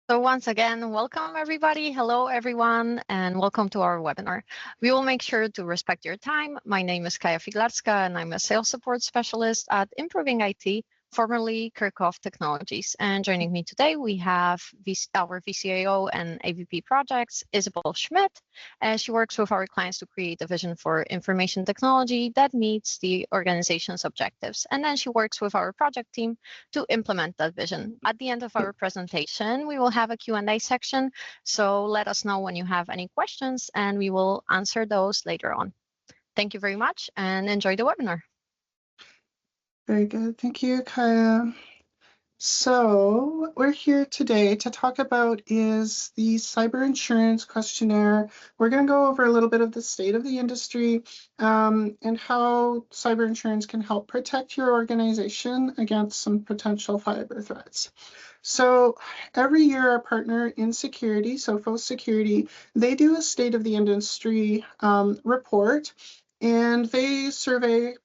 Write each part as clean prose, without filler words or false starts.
So once again, welcome everybody. Hello everyone, and welcome to our webinar. We will make sure to respect your time. My name is Kaja Figlarska, and I'm a sales support specialist at Improving IT, formerly Kirchhoff Technologies. And joining me today, we have our VCAO and AVP projects, Isabel Schmidt. She works with our clients to create a vision for information technology that meets the organization's objectives. And then she works with our project team to implement that vision. At the end of our presentation, we will have a Q&A section. So let us know when you have any questions, and we will answer those later on. Thank you very much, and enjoy the webinar. Very good. Thank you, Kaja. So what we're here today to talk about is the cyber insurance questionnaire. We're going to go over a little bit of the state of the industry and how cyber insurance can help protect your organization against some potential cyber threats. So every year our partner InSecurity, Sophos Security, they do a state of the industry report, and they survey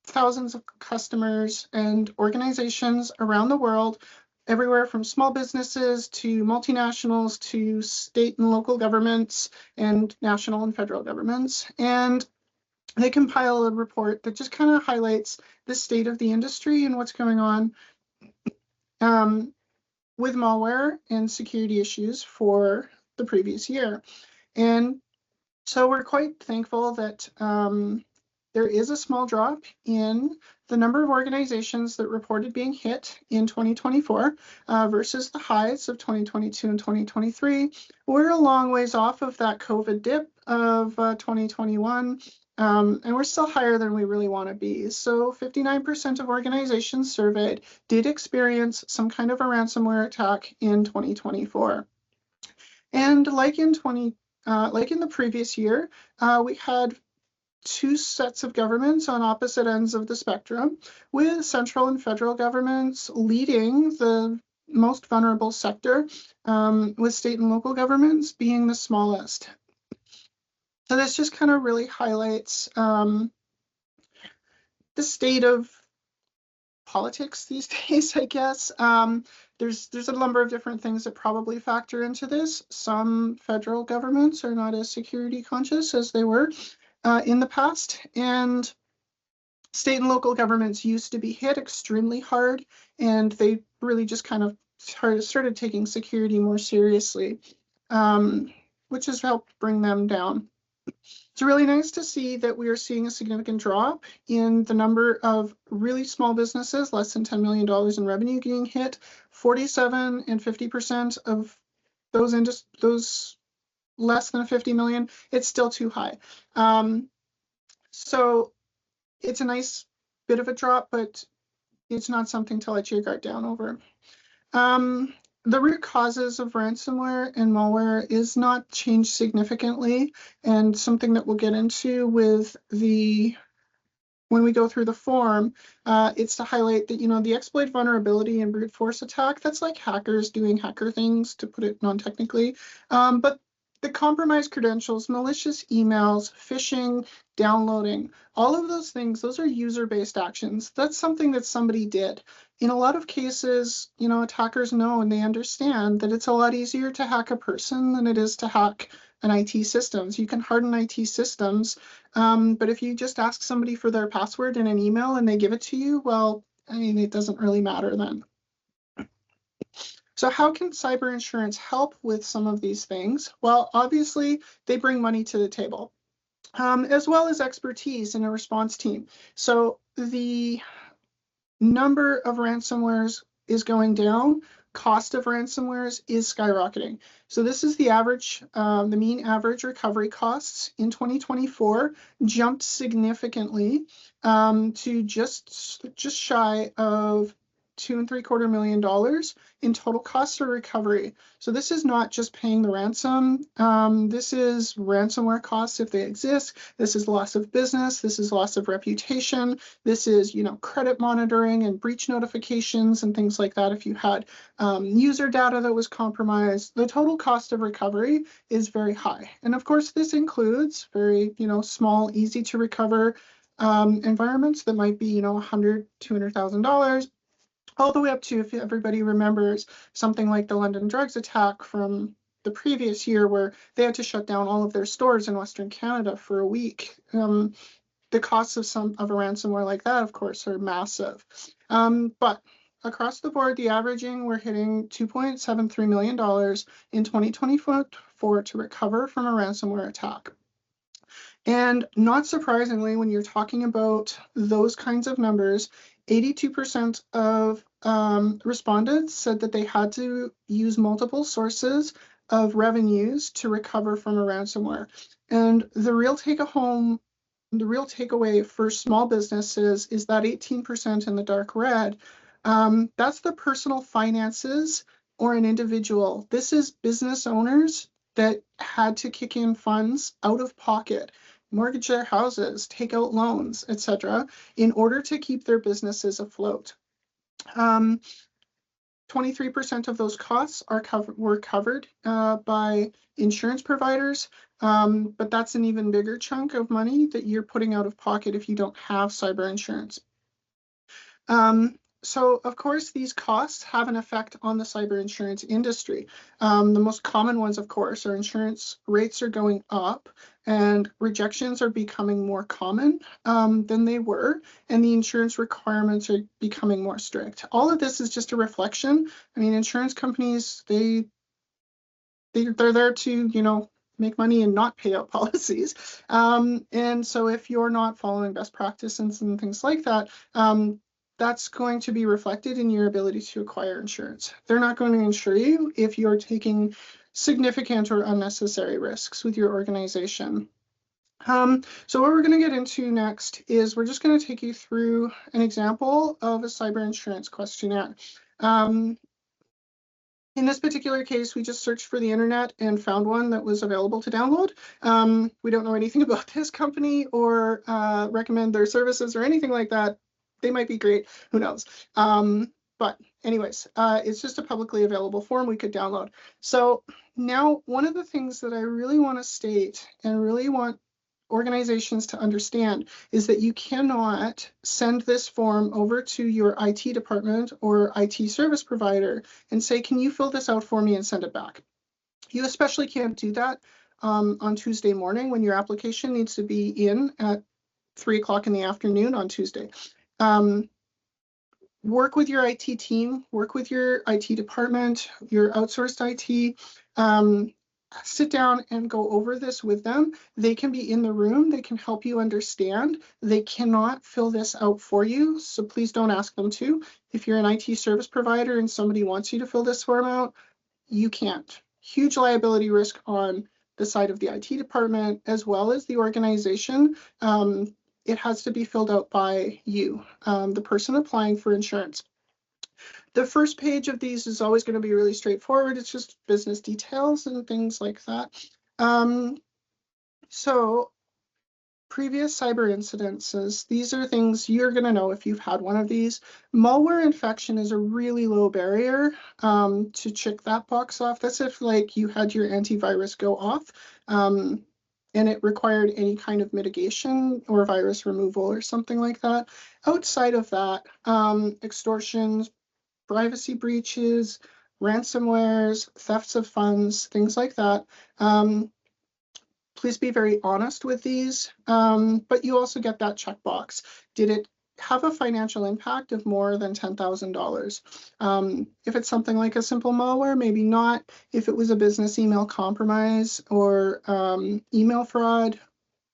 thousands of customers and organizations around the world, everywhere from small businesses to multinationals to state and local governments and national and federal governments. And they compile a report that just kind of highlights the state of the industry and what's going on with malware and security issues for the previous year. And so we're quite thankful that there is a small drop in the number of organizations that reported being hit in 2024 versus the highs of 2022 and 2023. We're a long ways off of that COVID dip of 2021, and we're still higher than we really want to be. So 59% of organizations surveyed did experience some kind of a ransomware attack in 2024. And like in the previous year, we had two sets of governments on opposite ends of the spectrum, with central and federal governments leading the most vulnerable sector, with state and local governments being the smallest. So this just kind of really highlights the state of politics these days, I guess. There's a number of different things that probably factor into this. Some federal governments are not as security conscious as they were in the past, and state and local governments used to be hit extremely hard, and they really just kind of started taking security more seriously, which has helped bring them down. It's really nice to see that we are seeing a significant drop in the number of really small businesses, less than $10 million in revenue, getting hit. 47% and 50% of those less than 50 million, it's still too high. So it's a nice bit of a drop, but it's not something to let your guard down over. The root causes of ransomware and malware is not changed significantly, and something that we'll get into with when we go through the form, it's to highlight that, the exploit, vulnerability, and brute force attack, that's like hackers doing hacker things, to put it non-technically. But the compromised credentials, malicious emails, phishing, downloading, all of those things, those are user-based actions. That's something that somebody did. In a lot of cases, attackers know and they understand that it's a lot easier to hack a person than it is to hack an IT systems. You can harden IT systems, but if you just ask somebody for their password in an email and they give it to you, well, it doesn't really matter then. So how can cyber insurance help with some of these things? Well, obviously, they bring money to the table, as well as expertise in a response team. So the number of ransomwares is going down. Cost of ransomwares is skyrocketing. So this is the average, the mean average recovery costs in 2024 jumped significantly to just shy of $2.75 million in total costs of recovery. So this is not just paying the ransom. This is ransomware costs if they exist. This is loss of business. This is loss of reputation. This is, credit monitoring and breach notifications and things like that. If you had user data that was compromised, the total cost of recovery is very high. And of course, this includes very, small, easy to recover environments that might be, $100,000, $200,000. all the way up to, if everybody remembers, something like the London drugs attack from the previous year, where they had to shut down all of their stores in Western Canada for a week. The costs of a ransomware like that, of course, are massive. But across the board, the averaging, we're hitting $2.73 million in 2024 to recover from a ransomware attack. And not surprisingly, when you're talking about those kinds of numbers, 82% of respondents said that they had to use multiple sources of revenues to recover from a ransomware. And the real takeaway for small businesses is that 18% in the dark red. That's the personal finances or an individual. This is business owners that had to kick in funds out of pocket, mortgage their houses, take out loans, etc., in order to keep their businesses afloat. 23% of those costs were covered by insurance providers, but that's an even bigger chunk of money that you're putting out of pocket if you don't have cyber insurance. So, of course, these costs have an effect on the cyber insurance industry. The most common ones, of course, are insurance rates are going up and rejections are becoming more common than they were, and the insurance requirements are becoming more strict. All of this is just a reflection. I mean, insurance companies, they're there to, make money and not pay out policies. And so if you're not following best practices and things like that, that's going to be reflected in your ability to acquire insurance. They're not going to insure you if you're taking significant or unnecessary risks with your organization. So what we're going to get into next is we're just going to take you through an example of a cyber insurance questionnaire. In this particular case, we just searched for the internet and found one that was available to download. We don't know anything about this company or recommend their services or anything like that. They might be great, who knows? But anyways, it's just a publicly available form we could download. So now one of the things that I really want to state and really want organizations to understand is that you cannot send this form over to your IT department or IT service provider and say, can you fill this out for me and send it back? You especially can't do that on Tuesday morning when your application needs to be in at 3 o'clock in the afternoon on Tuesday. Work with your IT team, work with your IT department, your outsourced IT, sit down and go over this with them. They can be in the room, they can help you understand. They cannot fill this out for you, so please don't ask them to. If you're an IT service provider and somebody wants you to fill this form out, you can't. Huge liability risk on the side of the IT department as well as the organization. It has to be filled out by you, the person applying for insurance. The first page of these is always going to be really straightforward. It's just business details and things like that. So previous cyber incidences, these are things you're going to know if you've had one of these. Malware infection is a really low barrier to check that box off. That's if like you had your antivirus go off. And it required any kind of mitigation or virus removal or something like that. Outside of that, extortions, privacy breaches, ransomwares, thefts of funds, things like that. Please be very honest with these, but you also get that checkbox. Did it have a financial impact of more than $10,000? If it's something like a simple malware, maybe not. If it was a business email compromise or email fraud,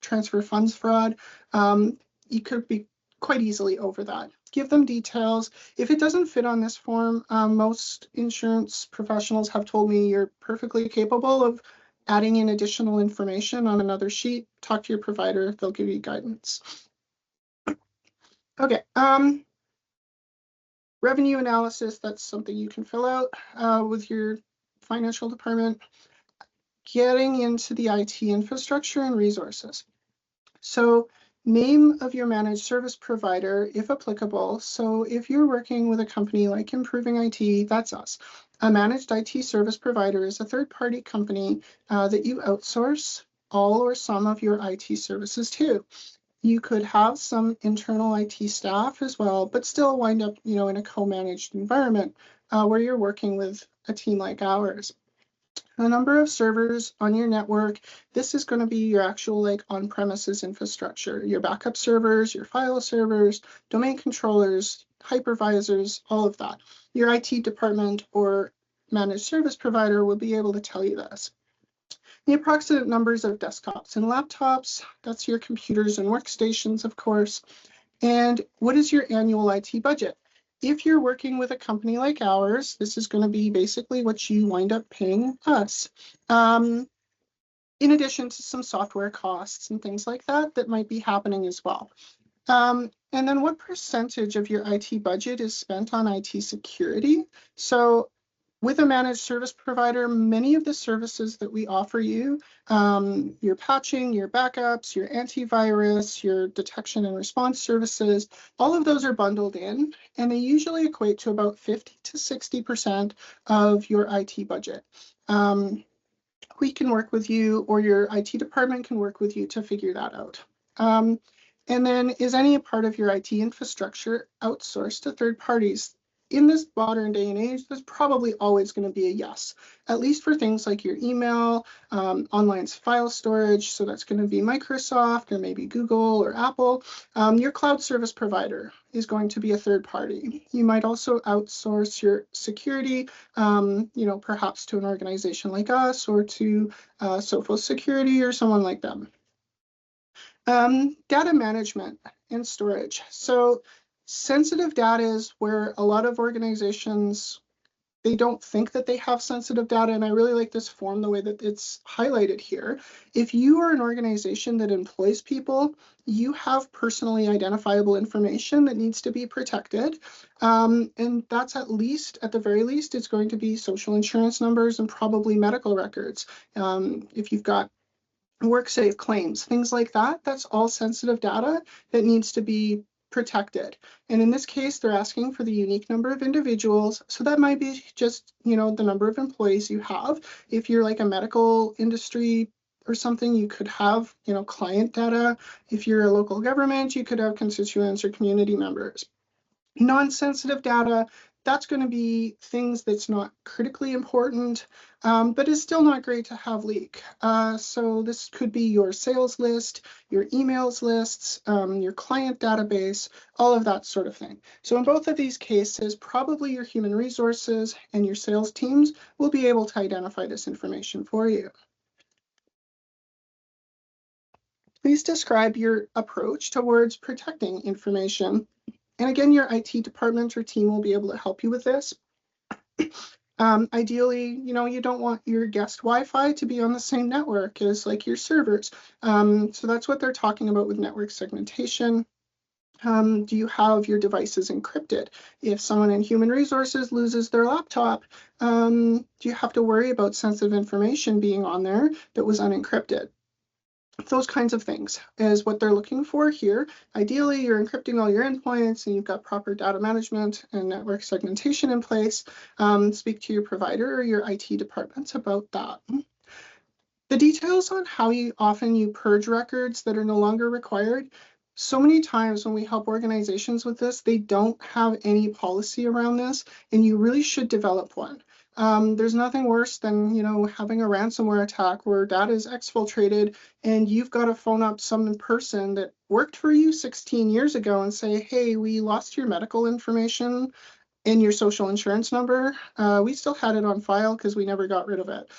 transfer funds fraud, you could be quite easily over that. Give them details. If it doesn't fit on this form, most insurance professionals have told me you're perfectly capable of adding in additional information on another sheet. Talk to your provider, they'll give you guidance. Okay, revenue analysis, that's something you can fill out with your financial department. Getting into the IT infrastructure and resources. So name of your managed service provider, if applicable. So if you're working with a company like Improving IT, that's us. A managed IT service provider is a third-party company that you outsource all or some of your IT services to. You could have some internal IT staff as well, but still wind up, in a co-managed environment where you're working with a team like ours. The number of servers on your network, this is going to be your actual like on-premises infrastructure, your backup servers, your file servers, domain controllers, hypervisors, all of that. Your IT department or managed service provider will be able to tell you this. The approximate numbers of desktops and laptops, that's your computers and workstations, of course. And what is your annual IT budget? If you're working with a company like ours, this is going to be basically what you wind up paying us. In addition to some software costs and things like that that might be happening as well. And then what percentage of your IT budget is spent on IT security? So with a managed service provider, many of the services that we offer you, your patching, your backups, your antivirus, your detection and response services, all of those are bundled in, and they usually equate to about 50 to 60% of your IT budget. We can work with you, or your IT department can work with you to figure that out. And then, is any part of your IT infrastructure outsourced to third parties? In this modern day and age, there's probably always going to be a yes, at least for things like your email, online file storage. So that's going to be Microsoft or maybe Google or Apple. Your cloud service provider is going to be a third party. You might also outsource your security, perhaps to an organization like us or to Sophos Security or someone like them. Data management and storage. So sensitive data is where a lot of organizations, they don't think that they have sensitive data, and I really like this form, the way that it's highlighted here. If you are an organization that employs people, you have personally identifiable information that needs to be protected, and that's at the very least, it's going to be social insurance numbers and probably medical records. If you've got WorkSafe claims, things like that, that's all sensitive data that needs to be protected. And in this case, they're asking for the unique number of individuals. So that might be just, the number of employees you have. If you're like a medical industry or something, you could have, client data. If you're a local government, you could have constituents or community members. Non-sensitive data, that's going to be things that's not critically important, but is still not great to have leak. So this could be your sales list, your emails lists, your client database, all of that sort of thing. So in both of these cases, probably your human resources and your sales teams will be able to identify this information for you. Please describe your approach towards protecting information. And again, your IT department or team will be able to help you with this. Ideally, you don't want your guest Wi-Fi to be on the same network as like your servers. So that's what they're talking about with network segmentation. Do you have your devices encrypted? If someone in human resources loses their laptop, do you have to worry about sensitive information being on there that was unencrypted? Those kinds of things is what they're looking for here. Ideally, you're encrypting all your endpoints and you've got proper data management and network segmentation in place. Speak to your provider or your IT departments about that. The details on how often you purge records that are no longer required. So many times when we help organizations with this, they don't have any policy around this, and you really should develop one. There's nothing worse than, having a ransomware attack where data is exfiltrated and you've got to phone up some person that worked for you 16 years ago and say, hey, we lost your medical information and your social insurance number. We still had it on file because we never got rid of it.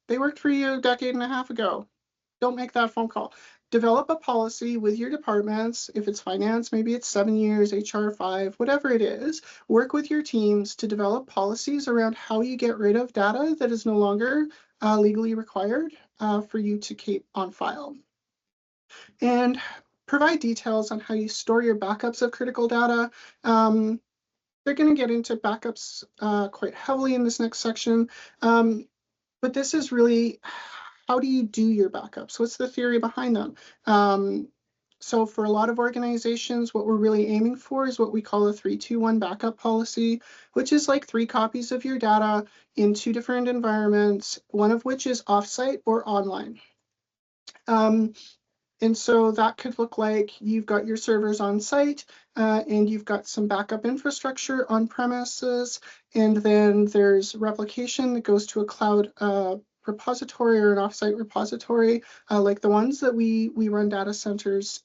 They worked for you a decade and a half ago. Don't make that phone call. Develop a policy with your departments. If it's finance, maybe it's 7 years, HR 5, whatever it is. Work with your teams to develop policies around how you get rid of data that is no longer legally required for you to keep on file. And provide details on how you store your backups of critical data. They're going to get into backups quite heavily in this next section. But this is really, how do you do your backups? What's the theory behind them? So for a lot of organizations, what we're really aiming for is what we call a 3-2-1 backup policy, which is like 3 copies of your data in 2 different environments, one of which is offsite or online. And so that could look like you've got your servers on site and you've got some backup infrastructure on premises, and then there's replication that goes to a cloud repository or an offsite repository, like the ones that we run data centers,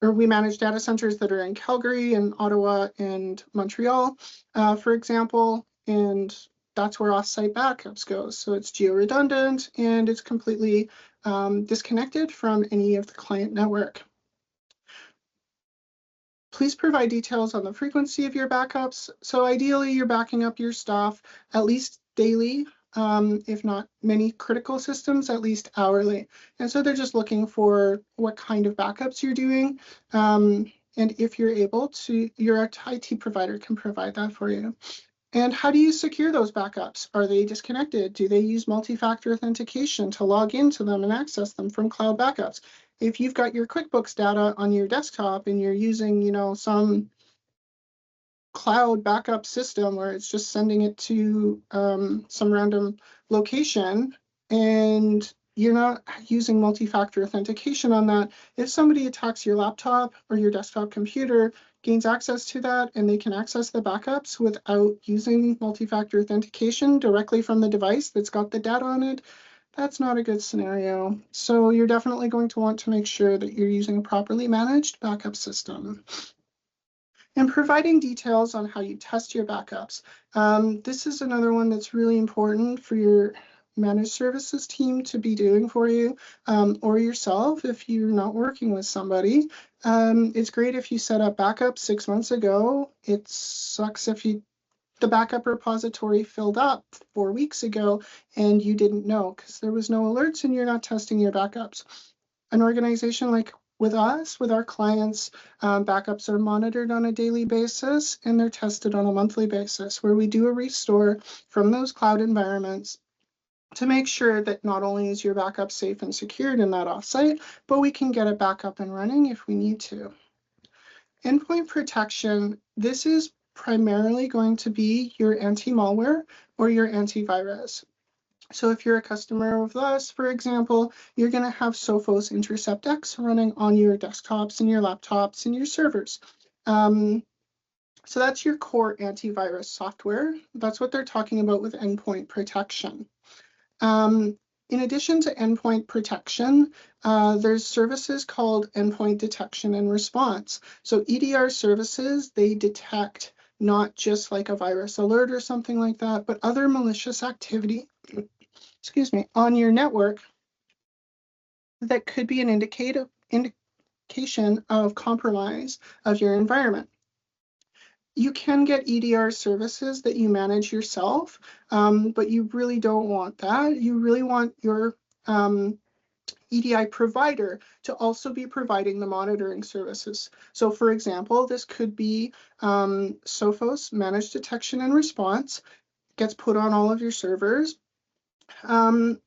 or we manage data centers that are in Calgary and Ottawa and Montreal, for example, and that's where offsite backups go. So it's geo-redundant and it's completely disconnected from any of the client network. Please provide details on the frequency of your backups. So ideally, you're backing up your stuff at least daily, if not many critical systems, at least hourly. And so they're just looking for what kind of backups you're doing. And if you're able to, your IT provider can provide that for you. And how do you secure those backups? Are they disconnected? Do they use multi-factor authentication to log into them and access them from cloud backups? If you've got your QuickBooks data on your desktop and you're using, some cloud backup system where it's just sending it to some random location and you're not using multi-factor authentication on that, if somebody attacks your laptop or your desktop computer, gains access to that, and they can access the backups without using multi-factor authentication directly from the device that's got the data on it, that's not a good scenario. So you're definitely going to want to make sure that you're using a properly managed backup system. And providing details on how you test your backups. This is another one that's really important for your managed services team to be doing for you, or yourself if you're not working with somebody. It's great if you set up backup 6 months ago. It sucks if the backup repository filled up 4 weeks ago and you didn't know because there was no alerts and you're not testing your backups. An organization like with us, with our clients, backups are monitored on a daily basis and they're tested on a monthly basis, where we do a restore from those cloud environments to make sure that not only is your backup safe and secured in that offsite, but we can get it back up and running if we need to. Endpoint protection, this is primarily going to be your anti-malware or your antivirus. So if you're a customer of us, for example, you're going to have Sophos Intercept X running on your desktops and your laptops and your servers. So that's your core antivirus software. That's what they're talking about with endpoint protection. In addition to endpoint protection, there's services called endpoint detection and response. So EDR services, they detect not just like a virus alert or something like that, but other malicious activity, on your network that could be an indication of compromise of your environment. You can get EDR services that you manage yourself, but you really don't want that. You really want your EDI provider to also be providing the monitoring services. So for example, this could be Sophos Managed Detection and Response, gets put on all of your servers. And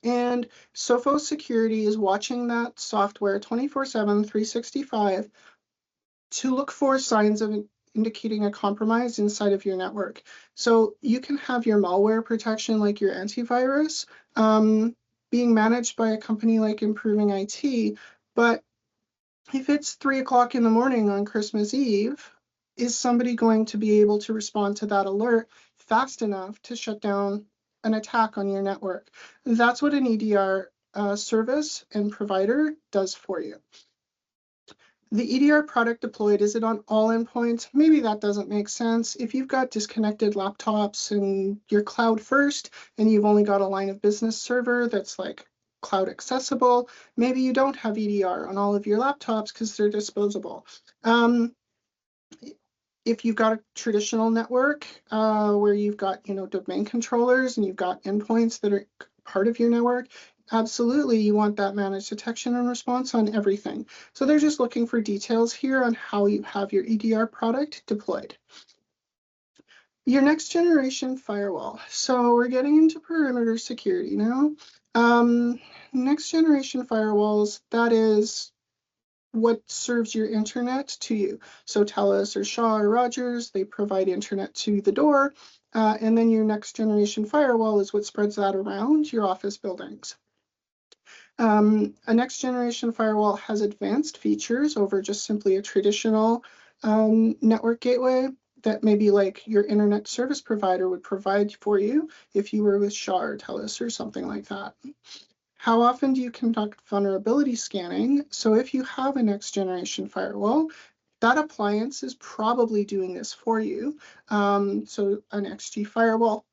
Sophos Security is watching that software 24/7, 365 to look for signs of indicating a compromise inside of your network. So you can have your malware protection, like your antivirus, being managed by a company like Improving IT, but if it's 3 o'clock in the morning on Christmas Eve, is somebody going to be able to respond to that alert fast enough to shut down an attack on your network? That's what an EDR service and provider does for you. The EDR product deployed, is it on all endpoints? Maybe that doesn't make sense. If you've got disconnected laptops and you're cloud first and you've only got a line of business server that's like cloud accessible, maybe you don't have EDR on all of your laptops because they're disposable. If you've got a traditional network where you've got, domain controllers and you've got endpoints that are part of your network, absolutely, you want that managed detection and response on everything. So they're just looking for details here on how you have your EDR product deployed. Your next generation firewall. So we're getting into perimeter security now. Next generation firewalls, that is what serves your internet to you. So TELUS or Shaw or Rogers, they provide internet to the door. And then your next generation firewall is what spreads that around your office buildings. A next generation firewall has advanced features over just simply a traditional network gateway that maybe like your internet service provider would provide for you if you were with Shaw or TELUS or something like that. How often do you conduct vulnerability scanning? So if you have a next generation firewall, that appliance is probably doing this for you. So an XG firewall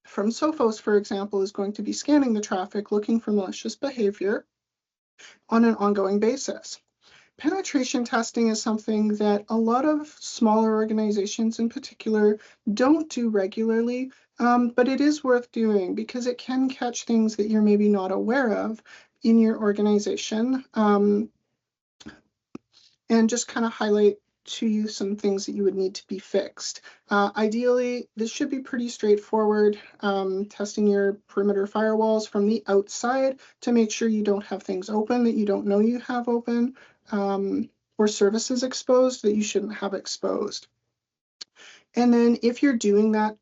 from Sophos, for example, is going to be scanning the traffic, looking for malicious behavior on an ongoing basis. Penetration testing is something that a lot of smaller organizations in particular don't do regularly, but it is worth doing because it can catch things that you're maybe not aware of in your organization, and just kind of highlight to you some things that you would need to be fixed. Ideally, this should be pretty straightforward, testing your perimeter firewalls from the outside to make sure you don't have things open that you don't know you have open, or services exposed that you shouldn't have exposed. And then if you're doing that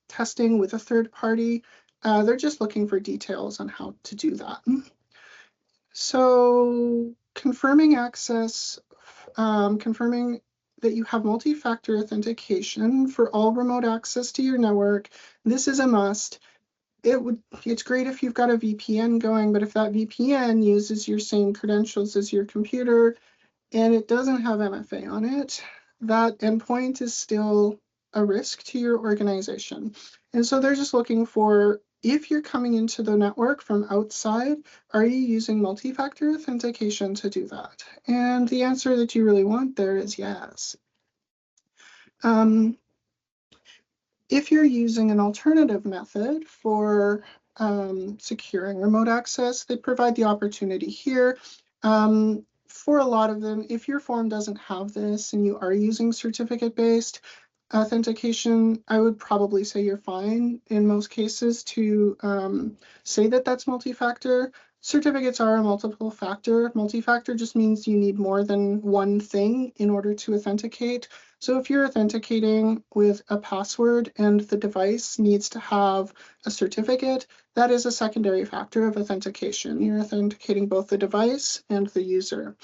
testing with a third party, they're just looking for details on how to do that. So confirming access, confirming that you have multi-factor authentication for all remote access to your network. This is a must. It's great if you've got a VPN going, but if that VPN uses your same credentials as your computer and it doesn't have MFA on it, that endpoint is still a risk to your organization. And so they're just looking for, if you're coming into the network from outside, are you using multi-factor authentication to do that? And the answer that you really want there is yes. If you're using an alternative method for securing remote access, they provide the opportunity here. For a lot of them, if your form doesn't have this and you are using certificate-based authentication, I would probably say you're fine in most cases to say that that's multi-factor. Certificates are a multiple factor. Multi-factor just means you need more than one thing in order to authenticate. So if you're authenticating with a password and the device needs to have a certificate, that is a secondary factor of authentication. You're authenticating both the device and the user.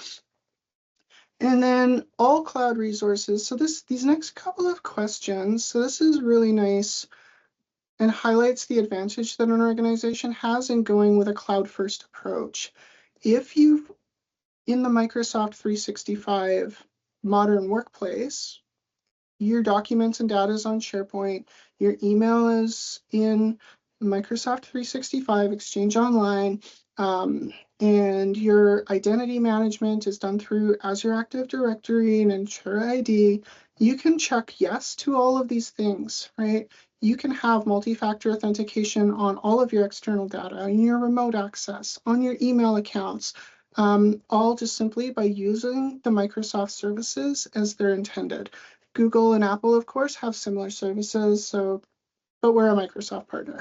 And then all cloud resources. So these next couple of questions, so this is really nice and highlights the advantage that an organization has in going with a cloud-first approach. If you've in the Microsoft 365 modern workplace, your documents and data is on SharePoint, your email is in Microsoft 365 Exchange Online, and your identity management is done through Azure Active Directory and Ensure ID, you can check yes to all of these things, right? You can have multi-factor authentication on all of your external data, on your remote access, on your email accounts, all just simply by using the Microsoft services as they're intended. Google and Apple, of course, have similar services, but we're a Microsoft partner.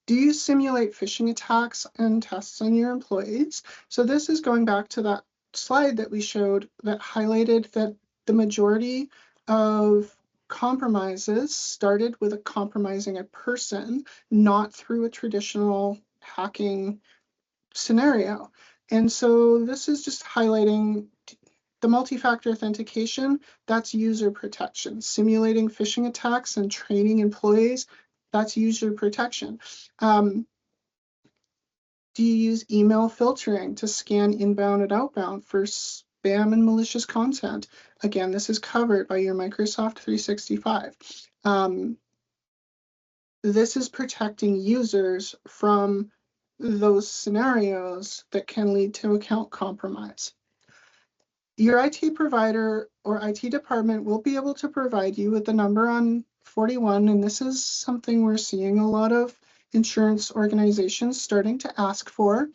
Do you simulate phishing attacks and tests on your employees? So this is going back to that slide that we showed that highlighted that the majority of compromises started with compromising a person, not through a traditional hacking scenario. And so this is just highlighting the multi-factor authentication, that's user protection. Simulating phishing attacks and training employees, that's user protection. Do you use email filtering to scan inbound and outbound for spam and malicious content? Again, this is covered by your Microsoft 365. This is protecting users from those scenarios that can lead to account compromise. Your IT provider or IT department will be able to provide you with the number on 41, and this is something we're seeing a lot of insurance organizations starting to ask for.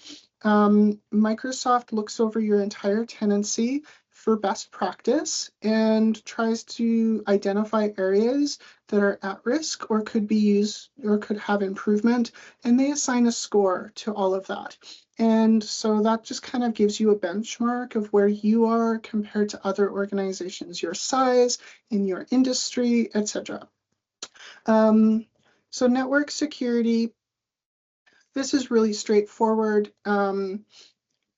Microsoft looks over your entire tenancy for best practice and tries to identify areas that are at risk or could be used or could have improvement, and they assign a score to all of that. And so that just kind of gives you a benchmark of where you are compared to other organizations, your size, in your industry, etc. So network security, this is really straightforward.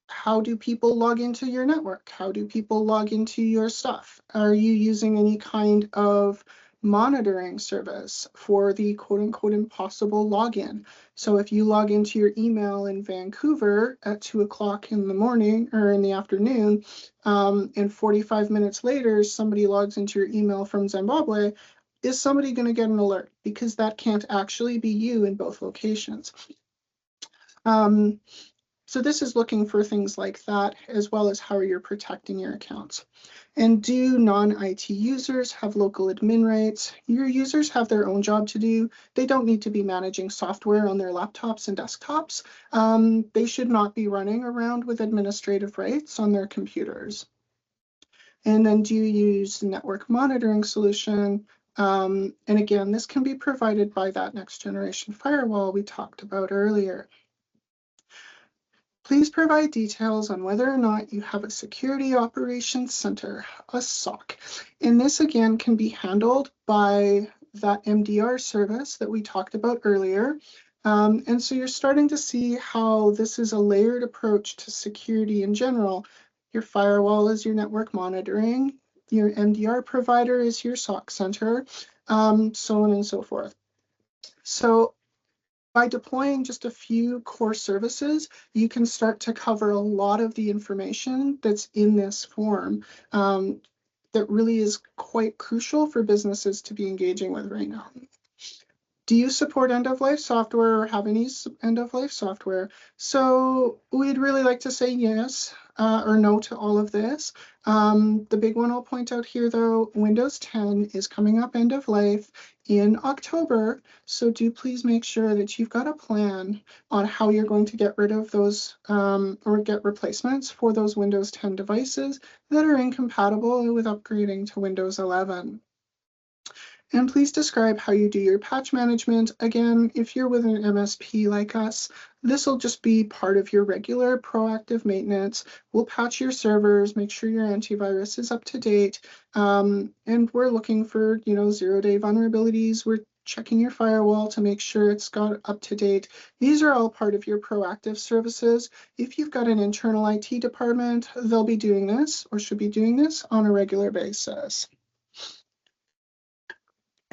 How do people log into your network? How do people log into your stuff? Are you using any kind of monitoring service for the quote unquote impossible login? So if you log into your email in Vancouver at 2 o'clock in the morning or in the afternoon, and 45 minutes later, somebody logs into your email from Zimbabwe, is somebody going to get an alert? Because that can't actually be you in both locations. So this is looking for things like that, as well as how you're protecting your accounts. And do non-IT users have local admin rights? Your users have their own job to do. They don't need to be managing software on their laptops and desktops. They should not be running around with administrative rights on their computers. And then do you use the network monitoring solution? And again, this can be provided by that next generation firewall we talked about earlier. Please provide details on whether or not you have a Security Operations Center, a SOC. And this again can be handled by that MDR service that we talked about earlier. And so you're starting to see how this is a layered approach to security in general. Your firewall is your network monitoring, your MDR provider is your SOC center, so on and so forth. So by deploying just a few core services, you can start to cover a lot of the information that's in this form that really is quite crucial for businesses to be engaging with right now. Do you support end-of-life software or have any end-of-life software? So we'd really like to say yes or no to all of this. The big one I'll point out here, though, Windows 10 is coming up end of life in October. So do please make sure that you've got a plan on how you're going to get rid of those or get replacements for those Windows 10 devices that are incompatible with upgrading to Windows 11. And please describe how you do your patch management. Again, if you're with an MSP like us, this will just be part of your regular proactive maintenance. We'll patch your servers, make sure your antivirus is up to date. And we're looking for, zero-day vulnerabilities. We're checking your firewall to make sure it's got up to date. These are all part of your proactive services. If you've got an internal IT department, they'll be doing this or should be doing this on a regular basis.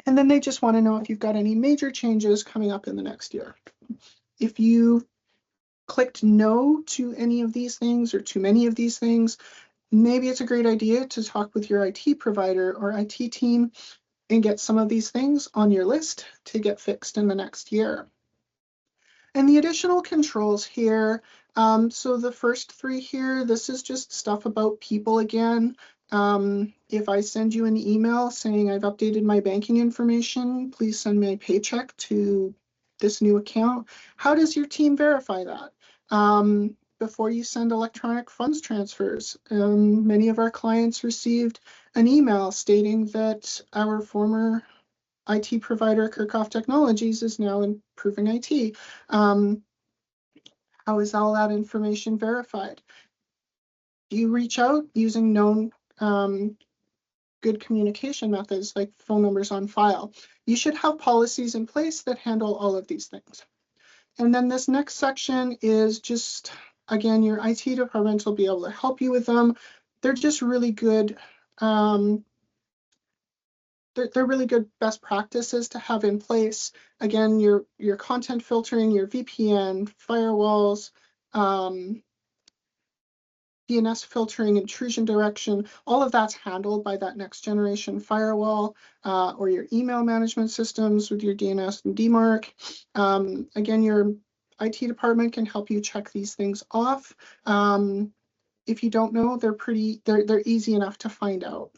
And then they just want to know if you've got any major changes coming up in the next year. If you clicked no to any of these things or too many of these things, maybe it's a great idea to talk with your IT provider or IT team and get some of these things on your list to get fixed in the next year. And the additional controls here, so the first three here, this is just stuff about people again. If I send you an email saying I've updated my banking information, please send me a paycheck to this new account. How does your team verify that? Before you send electronic funds transfers, many of our clients received an email stating that our former IT provider, Kirkhoff Technologies, is now improving IT. How is all that information verified? Do you reach out using known good communication methods like phone numbers on file? You should have policies in place that handle all of these things. And then this next section is just, again, your IT department will be able to help you with them. They're just really good. They're really good best practices to have in place. Again, your content filtering, your VPN, firewalls, DNS filtering, intrusion direction, all of that's handled by that next generation firewall or your email management systems with your DNS and DMARC. Again, your IT department can help you check these things off. If you don't know, they're easy enough to find out.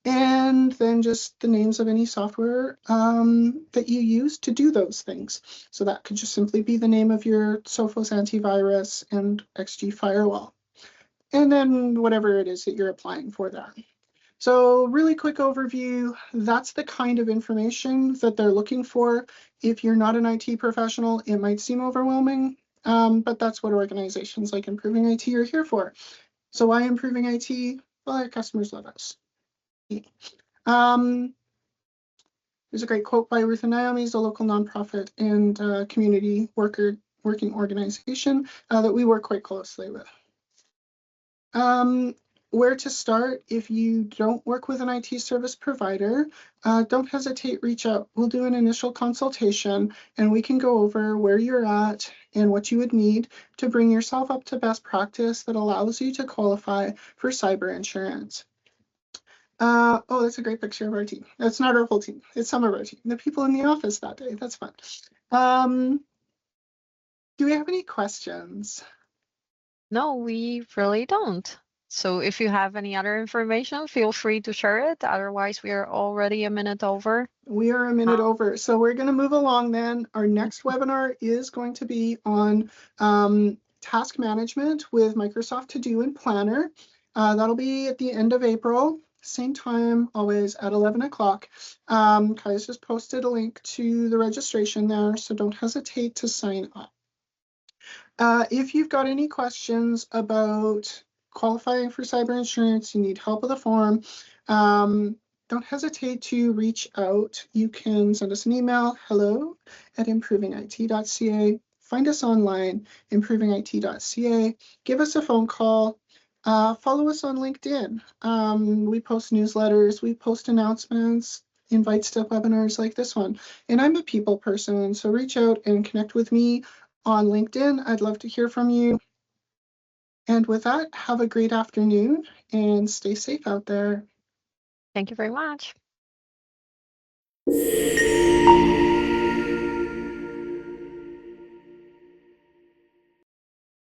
And then just the names of any software that you use to do those things. So that could just simply be the name of your Sophos antivirus and XG firewall. And then whatever it is that you're applying for that. So really quick overview, that's the kind of information that they're looking for. If you're not an IT professional, it might seem overwhelming, but that's what organizations like Improving IT are here for. So why Improving IT? Well, our customers love us. There's a great quote by Ruth and Naomi's, a local nonprofit and community working organization that we work quite closely with. Where to start if you don't work with an IT service provider, don't hesitate, reach out. We'll do an initial consultation and we can go over where you're at and what you would need to bring yourself up to best practice that allows you to qualify for cyber insurance. Oh, that's a great picture of our team. That's not our whole team. It's some of our team. The people in the office that day. That's fun. Do we have any questions? No, we really don't. So if you have any other information, feel free to share it. Otherwise, we are already a minute over. We are a minute over. So we're going to move along then. Our next webinar is going to be on task management with Microsoft To Do and Planner. That'll be at the end of April. Same time, always at 11 o'clock. Kai's just posted a link to the registration there, so don't hesitate to sign up. If you've got any questions about qualifying for cyber insurance, you need help with a form, don't hesitate to reach out. You can send us an email, hello@improvingit.ca. Find us online, improvingit.ca. Give us a phone call. Follow us on LinkedIn. We post newsletters, we post announcements, invites to webinars like this one. And I'm a people person, so reach out and connect with me on LinkedIn. I'd love to hear from you. And with that, have a great afternoon and stay safe out there. Thank you very much.